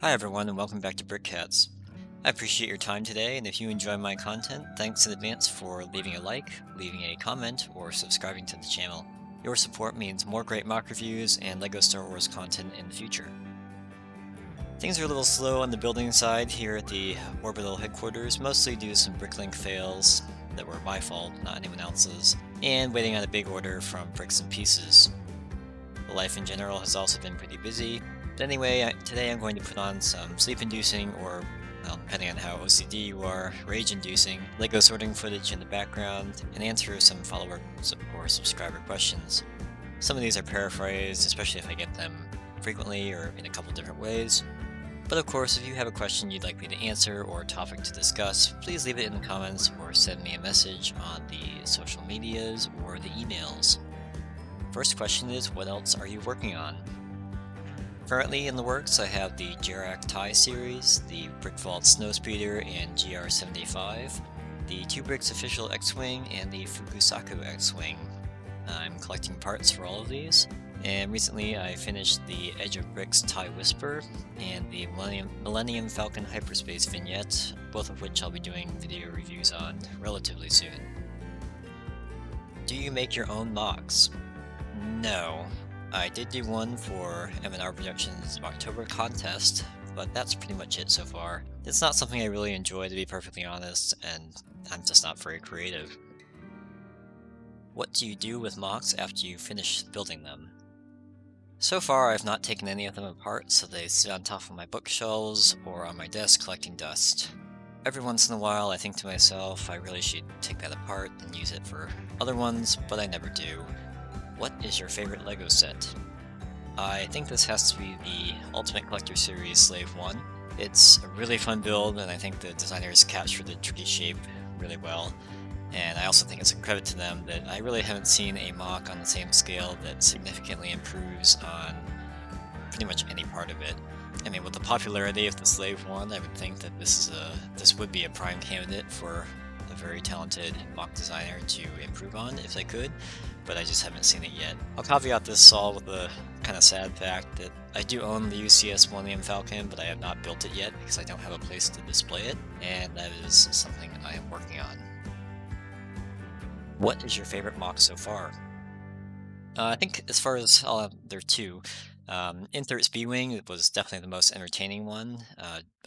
Hi everyone and welcome back to BrickCats. I appreciate your time today, and if you enjoy my content, thanks in advance for leaving a like, leaving a comment, or subscribing to the channel. Your support means more great mock reviews and LEGO Star Wars content in the future. Things are a little slow on the building side here at the orbital headquarters, mostly due to some bricklink fails that were my fault, not anyone else's, and waiting on a big order from Bricks and Pieces. Life in general has also been pretty busy. But anyway, today I'm going to put on some sleep-inducing or, well, depending on how OCD you are, rage-inducing LEGO sorting footage in the background and answer some follower or subscriber questions. Some of these are paraphrased, especially if I get them frequently or in a couple different ways. But of course, if you have a question you'd like me to answer or a topic to discuss, please leave it in the comments or send me a message on the social medias or the emails. First question is, what else are you working on? Currently in the works, I have the TIE series, the Brickvault Snowspeeder and GR75, the 2Bricks official X-Wing, and the Fukusaku X-Wing. I'm collecting parts for all of these, and recently I finished the Edge of Bricks TIE Whisper and the Millennium Falcon Hyperspace vignette, both of which I'll be doing video reviews on relatively soon. Do you make your own MOCs? No. I did do one for M&R Productions' October contest, but that's pretty much it so far. It's not something I really enjoy, to be perfectly honest, and I'm just not very creative. What do you do with MOCs after you finish building them? So far, I've not taken any of them apart, so they sit on top of my bookshelves or on my desk collecting dust. Every once in a while, I think to myself, I really should take that apart and use it for other ones, but I never do. What is your favorite LEGO set? I think this has to be the Ultimate Collector Series Slave 1. It's a really fun build, and I think the designers captured the tree shape really well. And I also think it's a credit to them that I really haven't seen a MOC on the same scale that significantly improves on pretty much any part of it. I mean, with the popularity of the Slave 1, I would think that this would be a prime candidate for a very talented MOC designer to improve on if they could, but I just haven't seen it yet. I'll caveat this all with the kind of sad fact that I do own the UCS Millennium Falcon, but I have not built it yet because I don't have a place to display it, and that is something I am working on. What is your favorite MOC so far? I think as far as there are two. Insert's B-Wing was definitely the most entertaining one,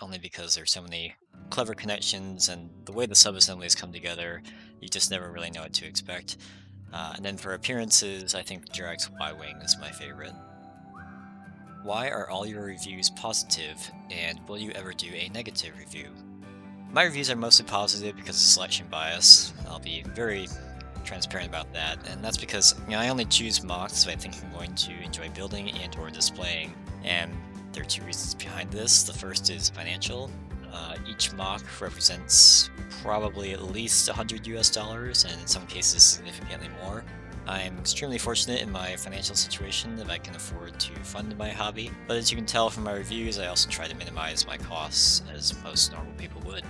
only because there's so many clever connections, and the way the sub-assemblies come together, you just never really know what to expect. And then for appearances, I think Jirax's Y-Wing is my favorite. Why are all your reviews positive, and will you ever do a negative review? My reviews are mostly positive because of selection bias. I'll be very transparent about that, and that's because I only choose MOCs if I think I'm going to enjoy building and or displaying, and there are two reasons behind this. The first is financial. Each MOC represents probably at least $100 US, and in some cases significantly more. I'm extremely fortunate in my financial situation that I can afford to fund my hobby, but as you can tell from my reviews, I also try to minimize my costs as most normal people would.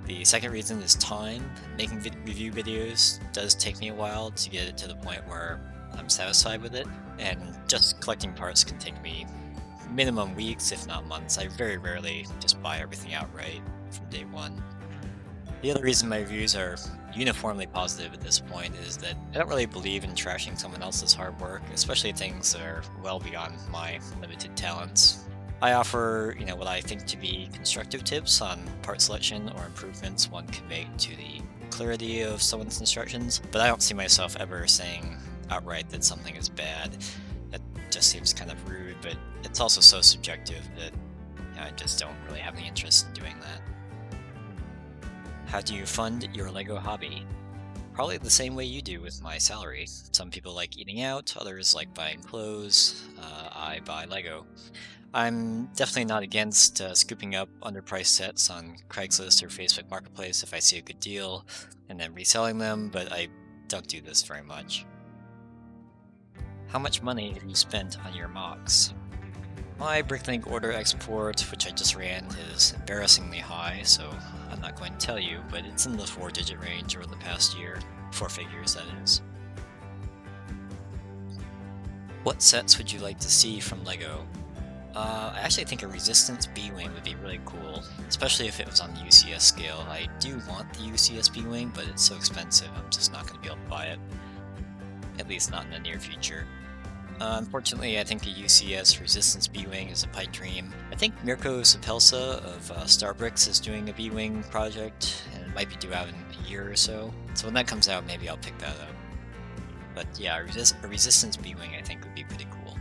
The second reason is time. Making review videos does take me a while to get it to the point where I'm satisfied with it, and just collecting parts can take me minimum weeks, if not months. I very rarely just buy everything outright from day one. The other reason my reviews are uniformly positive at this point is that I don't really believe in trashing someone else's hard work, especially things that are well beyond my limited talents. I offer, what I think to be constructive tips on part selection or improvements one can make to the clarity of someone's instructions, but I don't see myself ever saying outright that something is bad. That just seems kind of rude, but it's also so subjective that I just don't really have any interest in doing that. How do you fund your LEGO hobby? Probably the same way you do with my salary. Some people like eating out, others like buying clothes. I buy LEGO. I'm definitely not against scooping up underpriced sets on Craigslist or Facebook Marketplace if I see a good deal, and then reselling them, but I don't do this very much. How much money have you spent on your MOCs? My Bricklink order export, which I just ran, is embarrassingly high, so I'm not going to tell you, but it's in the 4-digit range over the past year. 4 figures, that is. What sets would you like to see from LEGO? I actually think a Resistance B-Wing would be really cool, especially if it was on the UCS scale. I do want the UCS B-Wing, but it's so expensive, I'm just not going to be able to buy it, at least not in the near future. Unfortunately, I think a UCS Resistance B-Wing is a pipe dream. I think Mirko Sapelsa of Starbricks is doing a B-Wing project, and it might be due out in a year or so. So when that comes out, maybe I'll pick that up. But yeah, a Resistance B-Wing I think would be pretty cool.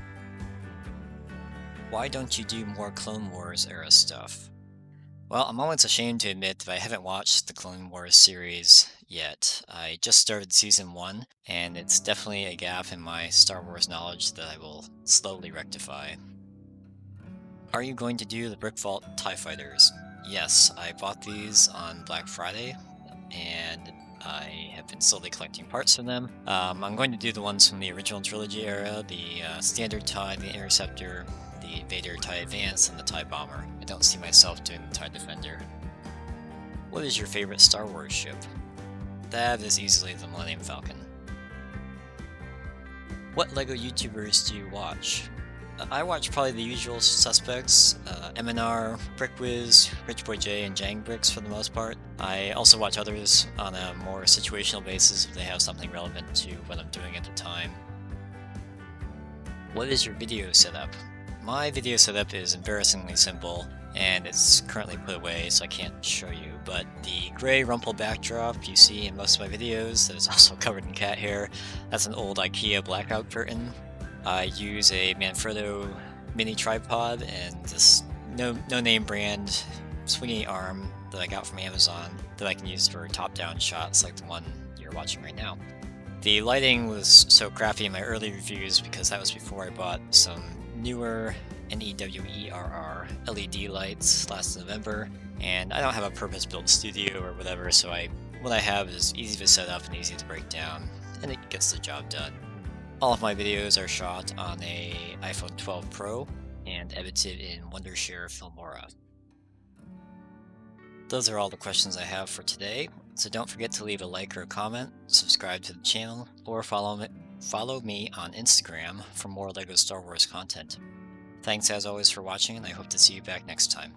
Why don't you do more Clone Wars era stuff? Well, I'm always ashamed to admit that I haven't watched the Clone Wars series yet. I just started season 1, and it's definitely a gap in my Star Wars knowledge that I will slowly rectify. Are you going to do the Brickvault TIE Fighters? Yes, I bought these on Black Friday, and I have been slowly collecting parts from them. I'm going to do the ones from the original trilogy era, the Standard TIE, the Interceptor, the Vader TIE Advance, and the TIE Bomber. I don't see myself doing the TIE Defender. What is your favorite Star Wars ship? That is easily the Millennium Falcon. What LEGO YouTubers do you watch? I watch probably the usual suspects, MNR, BrickWiz, RichBoyJ, and JangBricks for the most part. I also watch others on a more situational basis if they have something relevant to what I'm doing at the time. What is your video setup? My video setup is embarrassingly simple, and it's currently put away so I can't show you, but the gray rumple backdrop you see in most of my videos that is also covered in cat hair, that's an old IKEA blackout curtain. I use a Manfrotto mini tripod and this no-name brand swinging arm that I got from Amazon that I can use for top-down shots like the one you're watching right now. The lighting was so crappy in my early reviews because that was before I bought some newer NEWERR LED lights last November, and I don't have a purpose-built studio or whatever, so what I have is easy to set up and easy to break down, and it gets the job done. All of my videos are shot on a iPhone 12 Pro and edited in Wondershare Filmora. Those are all the questions I have for today, so don't forget to leave a like or a comment, subscribe to the channel, or follow me on Instagram for more LEGO Star Wars content. Thanks as always for watching, and I hope to see you back next time.